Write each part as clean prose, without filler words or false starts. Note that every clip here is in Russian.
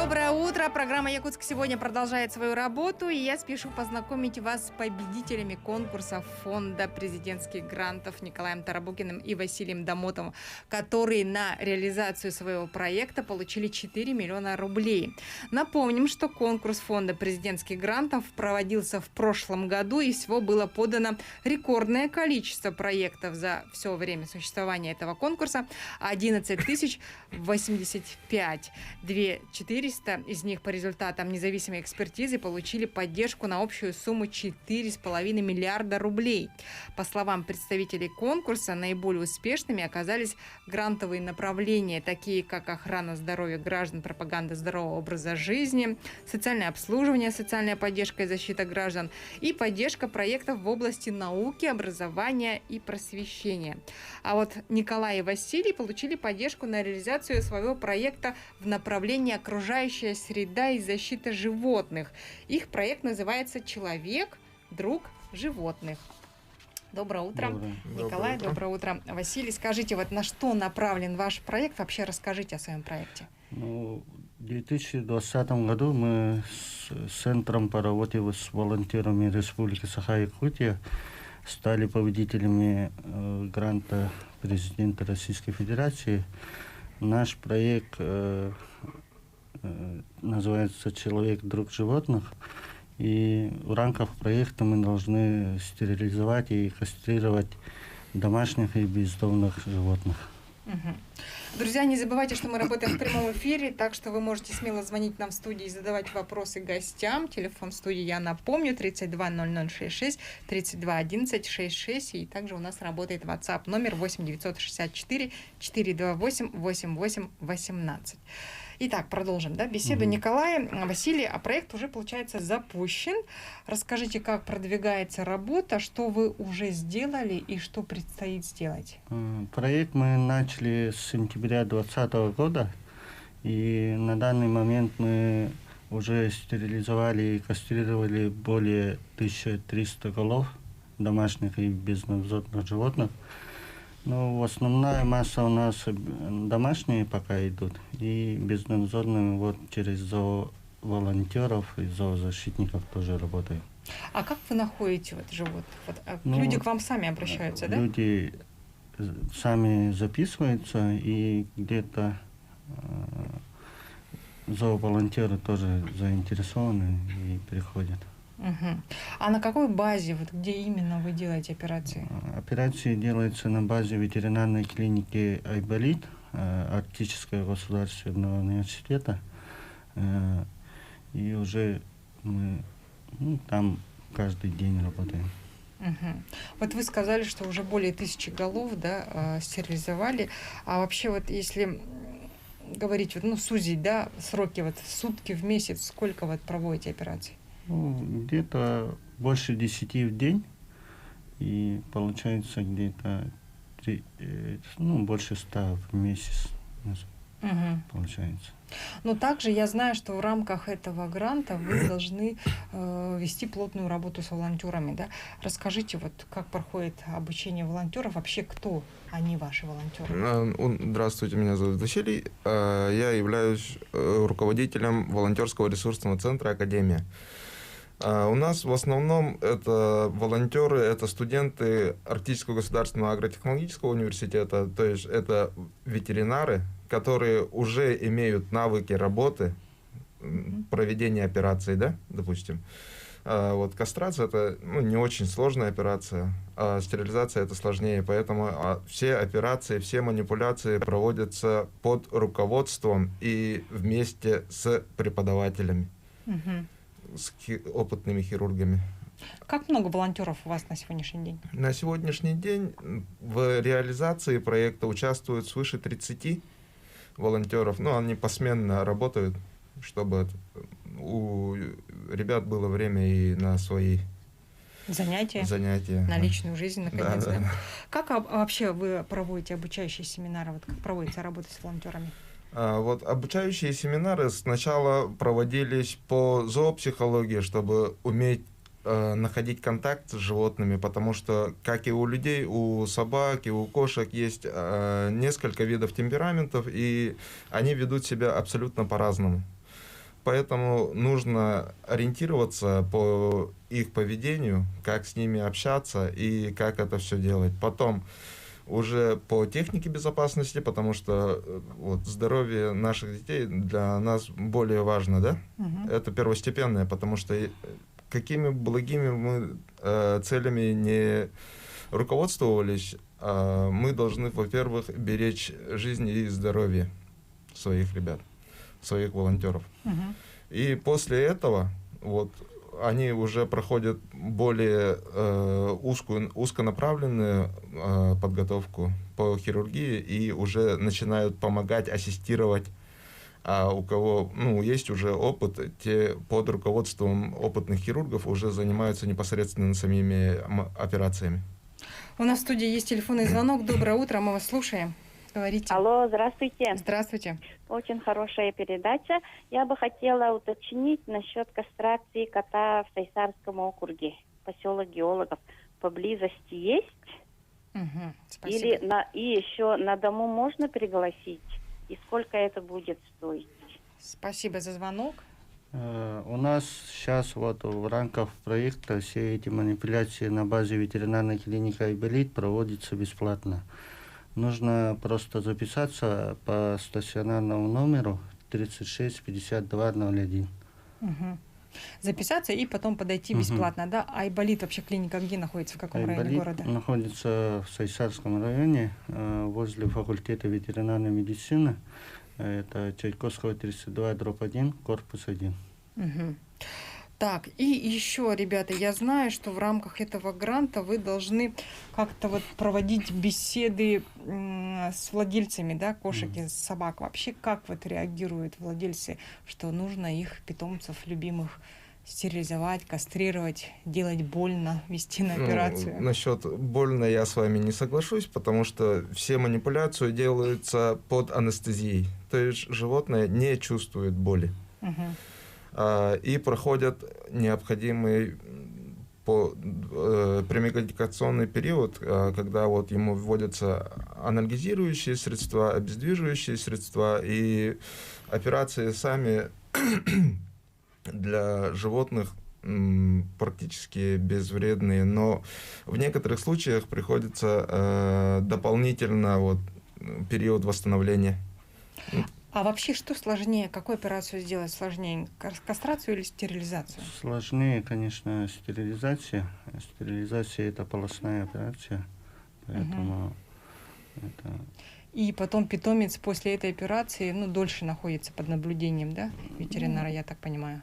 Доброе утро! Программа «Якутск» сегодня продолжает свою работу, и я спешу познакомить вас с победителями конкурса Фонда президентских грантов Николаем Тарабукиным и Василием Домотовым, которые на реализацию своего проекта получили 4 миллиона рублей. Напомним, что конкурс Фонда президентских грантов проводился в прошлом году, и всего было подано рекордное количество проектов за все время существования этого конкурса – 11 085. 400 из них по результатам независимой экспертизы получили поддержку на общую сумму 4,5 миллиарда рублей. По словам представителей конкурса, наиболее успешными оказались грантовые направления, такие как охрана здоровья граждан, пропаганда здорового образа жизни, социальное обслуживание, социальная поддержка и защита граждан и поддержка проектов в области науки, образования и просвещения. А вот Николай и Василий получили поддержку на реализацию своего проекта в направлении окружающая среда и защита животных. Их проект называется «Человек, друг животных». Доброе утро, Николай, доброе утро. Василий, скажите, вот на что направлен ваш проект? Вообще расскажите о своем проекте. В 2020 году мы с Центром по работе с волонтерами Республики Саха-Якутия стали победителями гранта президента Российской Федерации. Наш проект называется «Человек, друг животных». И в рамках проекта мы должны стерилизовать и кастрировать домашних и бездомных животных. Друзья, не забывайте, что мы работаем в прямом эфире, так что вы можете смело звонить нам в студии и задавать вопросы гостям. Телефон студии я напомню, 320066, 321166, и также у нас работает WhatsApp номер 8964 428 8818. Итак, продолжим, беседу Николая, Василий, а проект уже, получается, запущен. Расскажите, как продвигается работа, что вы уже сделали и что предстоит сделать? Проект мы начали с сентября 2020 года, и на данный момент мы уже стерилизовали и кастрировали более 1300 голов домашних и безнадзорных животных. Но основная масса у нас домашние пока идут, и безнадзорные вот через зооволонтеров и зоозащитников тоже работаем. А как вы находите животных? Люди к вам сами обращаются, да? Люди сами записываются, и где-то зооволонтеры тоже заинтересованы и приходят. А на какой базе, где именно вы делаете операции? Операции делаются на базе ветеринарной клиники Айболит, Арктического государственного университета. И уже мы там каждый день работаем. Вот вы сказали, что уже более 1000 голов стерилизовали. А вообще, если говорить, сузить, сроки в сутки, в месяц, сколько проводите операций? Где-то больше 10 в день, и получается где-то больше 100 в месяц получается. Но также я знаю, что в рамках этого гранта вы должны вести плотную работу с волонтерами. Расскажите, как проходит обучение волонтеров, вообще кто они, ваши волонтеры? Здравствуйте, меня зовут Василий. Я являюсь руководителем волонтерского ресурсного центра «Академия». У нас в основном это волонтеры, это студенты Арктического государственного агротехнологического университета, то есть это ветеринары, которые уже имеют навыки работы, проведения операций, допустим. Кастрация – это не очень сложная операция, а стерилизация – это сложнее, поэтому все операции, все манипуляции проводятся под руководством и вместе с преподавателями. С опытными хирургами. Как много волонтеров у вас на сегодняшний день? На сегодняшний день в реализации проекта участвуют свыше 30 волонтеров. Они посменно работают, чтобы у ребят было время и на свои занятия. На личную жизнь, наконец. Да. Как вообще вы проводите обучающие семинары? Как проводится работа с волонтерами? Обучающие семинары сначала проводились по зоопсихологии, чтобы уметь находить контакт с животными, потому что, как и у людей, у собак и у кошек есть несколько видов темпераментов, и они ведут себя абсолютно по-разному. поэтому нужно ориентироваться по их поведению, как с ними общаться и как это все делать. Потом уже по технике безопасности, потому что вот, здоровье наших детей для нас более важно, да? Это первостепенное, потому что какими благими мы целями не руководствовались, мы должны, во-первых, беречь жизнь и здоровье своих ребят, своих волонтеров. И после этого вот они уже проходят более узконаправленную подготовку по хирургии и уже начинают помогать, ассистировать. А у кого есть уже опыт, те под руководством опытных хирургов уже занимаются непосредственно самими операциями. У нас в студии есть телефонный звонок. Доброе утро, мы вас слушаем. Говорите. Алло, здравствуйте. Здравствуйте. Очень хорошая передача. Я бы хотела уточнить насчет кастрации кота в Сайсарском округе. Поселок геологов поблизости есть? Спасибо. И еще на дому можно пригласить? И сколько это будет стоить? Спасибо за звонок. У нас сейчас вот в рамках проекта все эти манипуляции на базе ветеринарной клиники «Айболит» проводятся бесплатно. Нужно просто записаться по стационарному номеру 36 52 01. Записаться и потом подойти бесплатно, да? Айболит вообще клиника где находится, в каком районе города? Находится в Сайсарском районе, возле факультета ветеринарной медицины. Это Чайковского 32/1, корпус 1. Так, и еще, ребята, я знаю, что в рамках этого гранта вы должны как-то вот проводить беседы с владельцами, да, кошек и собак. Вообще, как вот реагируют владельцы, что нужно их питомцев любимых стерилизовать, кастрировать, делать больно, вести на операцию? Насчет больно я с вами не соглашусь, потому что все манипуляции делаются под анестезией. То есть животное не чувствует боли. И проходят необходимый премедикационный период, когда вот ему вводятся анальгезирующие средства, обездвиживающие средства, и операции сами для животных практически безвредные, но в некоторых случаях приходится дополнительно вот период восстановления. А вообще, что сложнее? Какую операцию сделать сложнее? Кастрацию или стерилизацию? Сложнее, конечно, стерилизация. Стерилизация – это полостная операция, поэтому это... И потом питомец после этой операции, дольше находится под наблюдением, да, ветеринара, я так понимаю?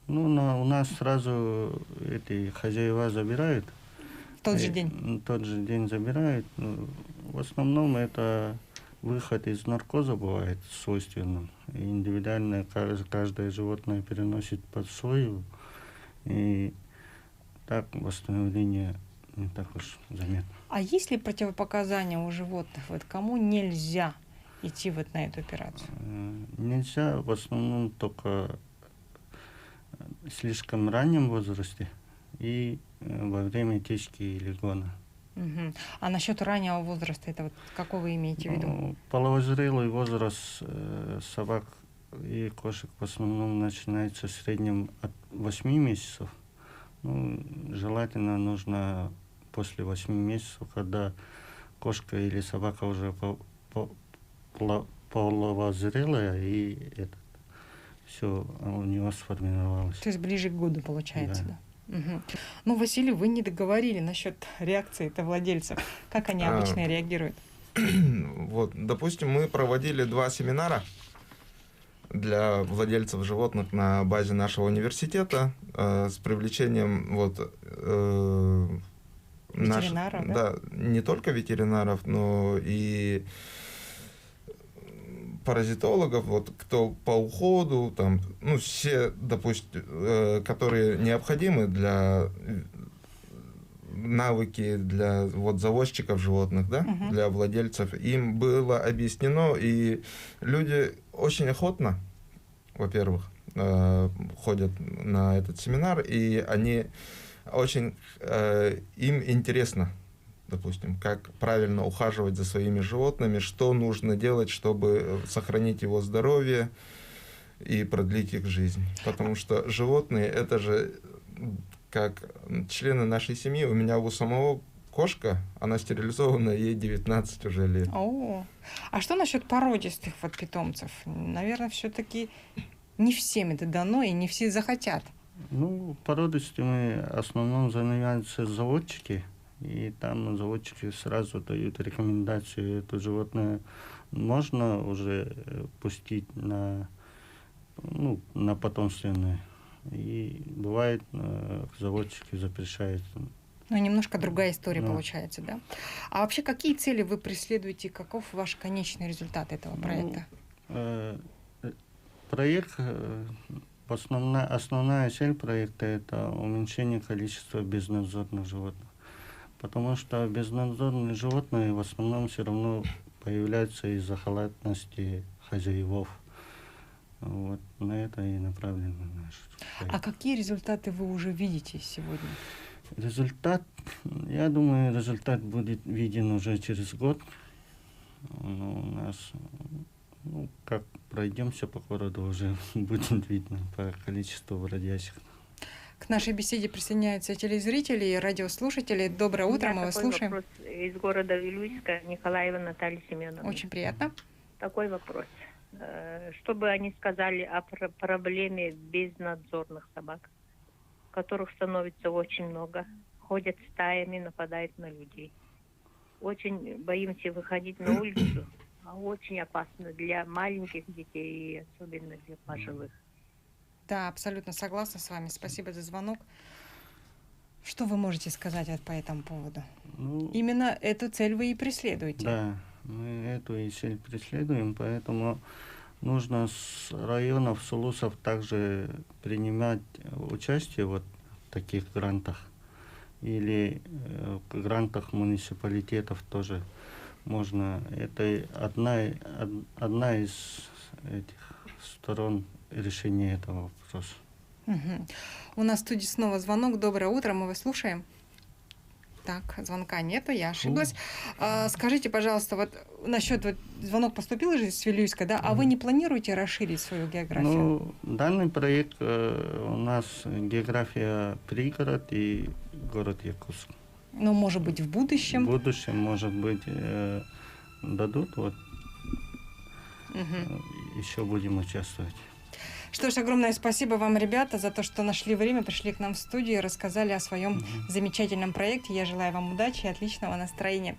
У нас сразу эти хозяева забирают. В тот же день? В тот же день забирают. В основном это... Выход из наркоза бывает свойственным. Индивидуально каждое животное переносит под свою. И так восстановление не так уж заметно. А есть ли противопоказания у животных? Вот кому нельзя идти вот на эту операцию? Нельзя в основном только в слишком раннем возрасте и во время течки или гона. А насчет раннего возраста, это вот какого вы имеете в виду? Половозрелый возраст собак и кошек в основном начинается в среднем от 8 месяцев. Желательно нужно после 8 месяцев, когда кошка или собака уже половозрелая, и все у него сформировалось. То есть ближе к году получается, да? Василий, вы не договорили насчет реакции владельцев. Как они обычно реагируют? Вот, допустим, мы проводили 2 семинара для владельцев животных на базе нашего университета с привлечением ветеринаров, да, не только ветеринаров, но и паразитологов, кто по уходу, все, допустим, которые необходимы для навыки для заводчиков животных, да, для владельцев, им было объяснено, и люди очень охотно, во-первых, ходят на этот семинар, и они очень, им интересно, допустим, как правильно ухаживать за своими животными, что нужно делать, чтобы сохранить его здоровье. и продлить их жизнь. Потому что животные — это же как члены нашей семьи. У меня у самого кошка, она стерилизована, ей 19 уже лет. О, а что насчет породистых вот питомцев? Наверное, все-таки не всем это дано и не все захотят. Ну, породистыми в основном занимаются заводчики, и там заводчики сразу дают рекомендацию, это животное можно уже пустить на, ну, на потомственное. И бывает, заводчики запрещают. Ну, немножко другая история Да. получается, да? А вообще, какие цели вы преследуете? Каков ваш конечный результат этого проекта? Проект, основная цель проекта — это уменьшение количества безнадзорных животных. Потому что безнадзорные животные в основном все равно появляются из-за халатности хозяевов. Вот на это и направлен наш проект. А какие результаты вы уже видите сегодня? Результат, я думаю, результат будет виден уже через год. Ну, у нас, ну, как пройдемся по городу, уже будет видно по количеству бродячих. К нашей беседе присоединяются телезрители и радиослушатели. Доброе утро, мы вас такой слушаем. вопрос из города Вилюйска, Николаева Наталья Семеновна. Очень приятно. Такой вопрос. Что бы они сказали о проблеме безнадзорных собак, которых становится очень много, ходят стаями, нападают на людей. Очень боимся выходить на улицу, а очень опасно для маленьких детей и особенно для пожилых. Да, абсолютно согласна с вами. Спасибо за звонок. Что вы можете сказать по этому поводу? Ну, Именно эту цель вы и преследуете. да, мы эту и цель преследуем, поэтому нужно с районов, с улусов также принимать участие вот в таких грантах. Или в грантах муниципалитетов тоже можно. Это одна из этих сторон решения этого вопроса. Мгм. У нас в студии снова звонок. Доброе утро, мы вас слушаем. Так, звонка нету, я ошиблась. Скажите, пожалуйста, вот насчет вот звонок поступил же из Вилюйска, да? А вы не планируете расширить свою географию? Ну, данный проект у нас география пригород и город Якутск. Ну, может быть, в В будущем. будущем, может быть, дадут, вот Мгм. еще будем участвовать. Что ж, огромное спасибо вам, ребята, за то, что нашли время, пришли к нам в студию и рассказали о своем замечательном проекте. Я желаю вам удачи и отличного настроения.